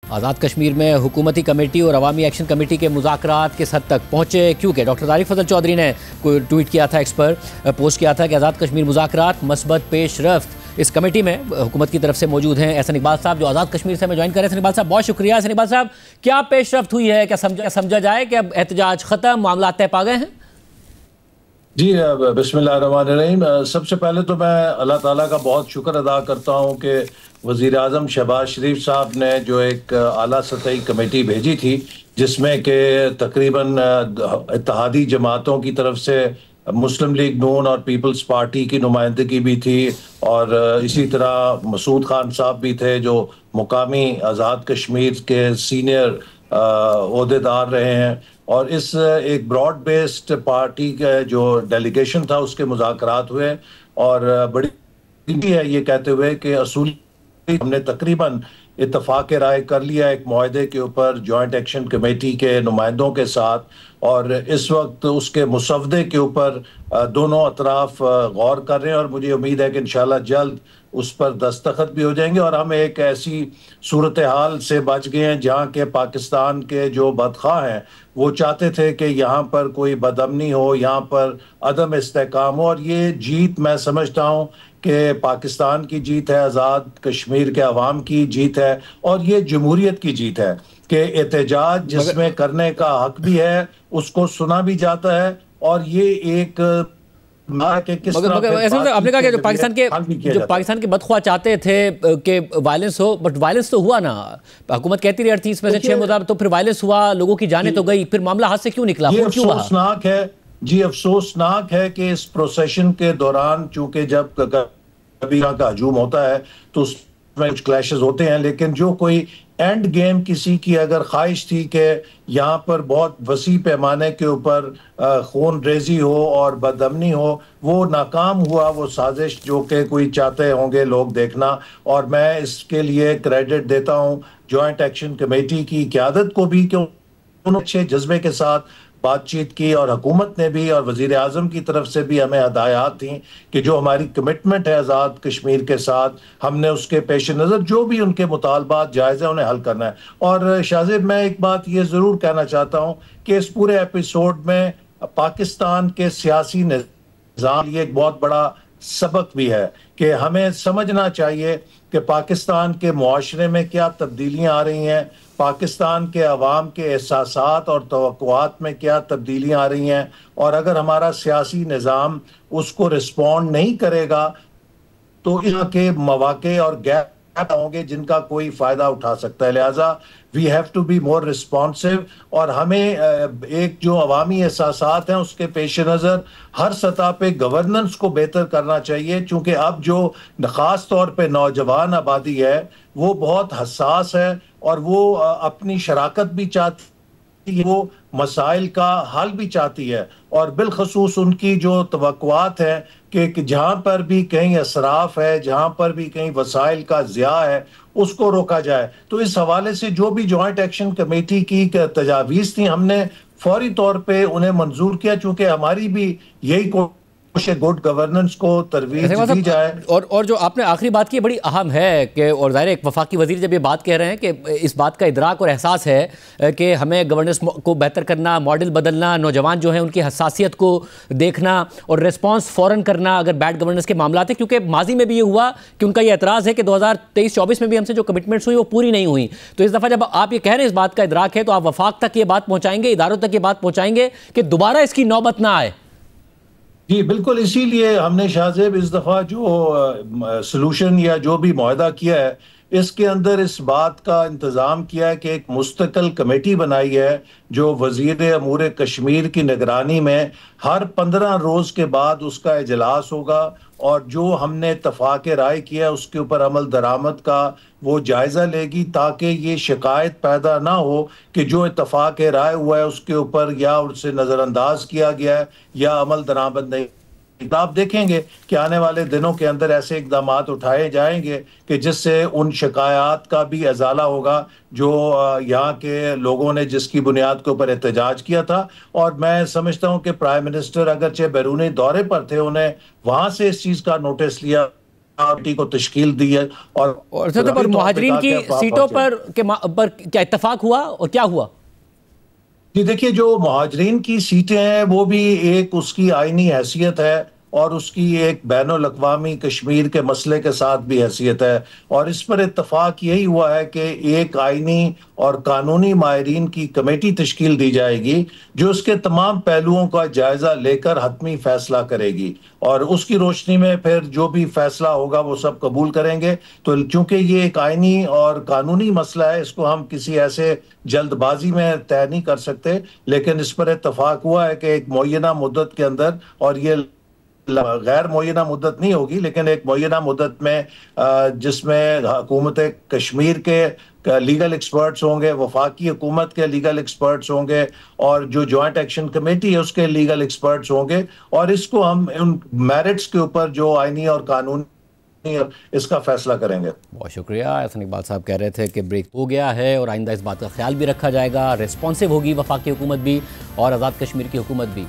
آزاد کشمیر میں حکومتی کمیٹی اور عوامی ایکشن کمیٹی کے مذاکرات کس حد تک پہنچے، کیونکہ ڈاکٹر طارق فضل چودھری نے کوئی ٹویٹ کیا تھا، ایکس پر پوسٹ کیا تھا کہ آزاد کشمیر مذاکرات مثبت پیش رفت۔ اس کمیٹی میں حکومت کی طرف سے موجود ہیں احسن اقبال صاحب، جو آزاد کشمیر سے ہمیں جوائن کر رہے ہیں۔ احسن اقبال صاحب بہت شکریہ۔ احسن اقبال صاحب، کیا پیش رفت ہوئی ہے؟ کیا سمجھا جائے کہ اب احتجاج ختم، معاملات طے پا گئے ہیں؟ جی بسم اللہ الرحمن الرحیم۔ سب سے پہلے تو میں اللہ تعالیٰ کا بہت شکر ادا کرتا ہوں کہ وزیر اعظم شہباز شریف صاحب نے جو ایک اعلیٰ سطحی کمیٹی بھیجی تھی، جس میں کہ تقریباً اتحادی جماعتوں کی طرف سے مسلم لیگ نون اور پیپلز پارٹی کی نمائندگی بھی تھی، اور اسی طرح مسعود خان صاحب بھی تھے جو مقامی آزاد کشمیر کے سینئر عہدیدار رہے ہیں، اور اس ایک براڈ بیسڈ پارٹی کا جو ڈیلیگیشن تھا اس کے مذاکرات ہوئے، اور بڑی ہے یہ کہتے ہوئے کہ اصول ہم نے تقریباً اتفاق رائے کر لیا ایک معاہدے کے اوپر جوائنٹ ایکشن کمیٹی کے نمائندوں کے ساتھ، اور اس وقت اس کے مسودے کے اوپر دونوں اطراف غور کر رہے ہیں، اور مجھے امید ہے کہ انشاءاللہ جلد اس پر دستخط بھی ہو جائیں گے، اور ہم ایک ایسی صورتحال سے بچ گئے ہیں جہاں کے پاکستان کے جو بدخواہ ہیں وہ چاہتے تھے کہ یہاں پر کوئی بدامنی ہو، یہاں پر عدم استحکام ہو، اور یہ جیت میں سمجھتا ہوں کہ پاکستان کی جیت ہے، آزاد کشمیر کے عوام کی جیت ہے، اور یہ جمہوریت کی جیت ہے کہ احتجاج جس میں کرنے کا حق بھی ہے اس کو سنا بھی جاتا ہے، اور یہ ایک آپ نے کہا کہ جو پاکستان کے بدخواہ چاہتے تھے کہ وائلنس ہو، بٹ وائلنس تو ہوا نا، حکومت کہتی رہی 38 میں سے 6 مذاہب، تو پھر وائلنس ہوا، لوگوں کی جانیں تو گئی، پھر معاملہ ہاتھ سے کیوں نکلا؟ یہ افسوسناک ہے، جی افسوسناک ہے کہ اس پروسیشن کے دوران چونکہ جب کبھی کا ہجوم ہوتا ہے تو اس میں کچھ کلیشز ہوتے ہیں، لیکن جو کوئی اینڈ گیم کسی کی اگر خواہش تھی کہ یہاں پر بہت وسیع پیمانے کے اوپر خون ریزی ہو اور بدامنی ہو، وہ ناکام ہوا، وہ سازش جو کہ کوئی چاہتے ہوں گے لوگ دیکھنا، اور میں اس کے لیے کریڈٹ دیتا ہوں جوائنٹ ایکشن کمیٹی کی قیادت کو بھی کہ انہوں نے اچھے جذبے کے ساتھ بات چیت کی، اور حکومت نے بھی اور وزیر اعظم کی طرف سے بھی ہمیں ہدایات تھیں کہ جو ہماری کمٹمنٹ ہے آزاد کشمیر کے ساتھ، ہم نے اس کے پیش نظر جو بھی ان کے مطالبات جائز ہیں انہیں حل کرنا ہے۔ اور شاہزیب، میں ایک بات یہ ضرور کہنا چاہتا ہوں کہ اس پورے ایپیسوڈ میں پاکستان کے سیاسی نظام یہ ایک بہت بڑا سبق بھی ہے کہ ہمیں سمجھنا چاہیے کہ پاکستان کے معاشرے میں کیا تبدیلیاں آ رہی ہیں، پاکستان کے عوام کے احساسات اور توقعات میں کیا تبدیلیاں آ رہی ہیں، اور اگر ہمارا سیاسی نظام اس کو رسپونڈ نہیں کرے گا تو یہاں کے مواقع اور گیپ ہوں گے جن کا کوئی فائدہ اٹھا سکتا ہے۔ لہٰذا we have to be more responsive, اور ہمیں ایک جو عوامی احساسات ہیں اس کے پیش نظر ہر سطح پہ گورننس کو بہتر کرنا چاہیے، چونکہ اب جو خاص طور پہ نوجوان آبادی ہے وہ بہت حساس ہے، اور وہ اپنی شراکت بھی چاہتی ہے، وہ مسائل کا حل بھی چاہتی ہے، اور بالخصوص ان کی جو توقعات ہیں کہ جہاں پر بھی کہیں اسراف ہے، جہاں پر بھی کہیں وسائل کا ضیاع ہے اس کو روکا جائے۔ تو اس حوالے سے جو بھی جوائنٹ ایکشن کمیٹی کی تجاویز تھیں ہم نے فوری طور پہ انہیں منظور کیا، چونکہ ہماری بھی یہی گڈ گورننس کو ترویج دی جائے۔ اور جو آپ نے آخری بات کی بڑی اہم ہے کہ، اور ظاہر ایک وفاقی وزیر جب یہ بات کہہ رہے ہیں کہ اس بات کا ادراک اور احساس ہے کہ ہمیں گورننس کو بہتر کرنا، ماڈل بدلنا، نوجوان جو ہیں ان کی حساسیت کو دیکھنا اور ریسپانس فوراً کرنا اگر بیڈ گورننس کے معاملات ہیں، کیونکہ ماضی میں بھی یہ ہوا کہ ان کا یہ اعتراض ہے کہ 2023-24 میں بھی ہم سے جو کمٹمنٹس ہوئی وہ پوری نہیں ہوئی، تو اس دفعہ جب آپ یہ کہہ رہے ہیں اس بات کا ادراک ہے تو آپ وفاق تک یہ بات پہنچائیں گے، اداروں تک یہ بات پہنچائیں گے کہ دوبارہ اس کی نوبت نہ آئے؟ جی بالکل، اسی لیے ہم نے شاہزیب اس دفعہ جو سلوشن یا جو بھی معاہدہ کیا ہے اس کے اندر اس بات کا انتظام کیا ہے کہ ایک مستقل کمیٹی بنائی ہے جو وزیر امور کشمیر کی نگرانی میں ہر 15 روز کے بعد اس کا اجلاس ہوگا، اور جو ہم نے اتفاق رائے کیا اس کے اوپر عمل درآمد کا وہ جائزہ لے گی، تاکہ یہ شکایت پیدا نہ ہو کہ جو اتفاق رائے ہوا ہے اس کے اوپر یا اسے نظر انداز کیا گیا ہے یا عمل درآمد نہیں۔ آپ دیکھیں گے کہ آنے والے دنوں کے اندر ایسے اقدامات اٹھائے جائیں گے کہ جس سے ان شکایات کا بھی ازالہ ہوگا جو یہاں کے لوگوں نے جس کی بنیاد کے اوپر احتجاج کیا تھا۔ اور میں سمجھتا ہوں کہ پرائم منسٹر اگرچہ بیرونی دورے پر تھے، انہیں وہاں سے اس چیز کا نوٹس لیا پارٹی کو تشکیل دی ہے اور سر پر مہاجرین کی سیٹوں پر کیا اتفاق ہوا اور کیا ہوا؟ جی دیکھیے، جو مہاجرین کی سیٹیں ہیں وہ بھی ایک اس کی آئینی حیثیت ہے اور اس کی ایک بین الاقوامی کشمیر کے مسئلے کے ساتھ بھی حیثیت ہے، اور اس پر اتفاق یہی ہوا ہے کہ ایک آئینی اور قانونی ماہرین کی کمیٹی تشکیل دی جائے گی جو اس کے تمام پہلوؤں کا جائزہ لے کر حتمی فیصلہ کرے گی، اور اس کی روشنی میں پھر جو بھی فیصلہ ہوگا وہ سب قبول کریں گے۔ تو چونکہ یہ ایک آئینی اور قانونی مسئلہ ہے، اس کو ہم کسی ایسے جلد بازی میں طے نہیں کر سکتے، لیکن اس پر اتفاق ہوا ہے کہ ایک معینہ مدت کے اندر، اور یہ غیر معینہ مدت نہیں ہوگی لیکن ایک معینہ مدت میں، جس میں حکومت کشمیر کے لیگل ایکسپرٹس ہوں گے، وفاقی حکومت کے لیگل ایکسپرٹس ہوں گے، اور جو جوائنٹ ایکشن کمیٹی ہے اس کے لیگل ایکسپرٹس ہوں گے، اور اس کو ہم ان میرٹس کے اوپر جو آئینی اور قانونی اس کا فیصلہ کریں گے۔ بہت شکریہ۔ احسن اقبال صاحب کہہ رہے تھے کہ بریک ہو گیا ہے اور آئندہ اس بات کا خیال بھی رکھا جائے گا، ریسپانسو ہوگی وفاقی حکومت بھی اور آزاد کشمیر کی حکومت بھی۔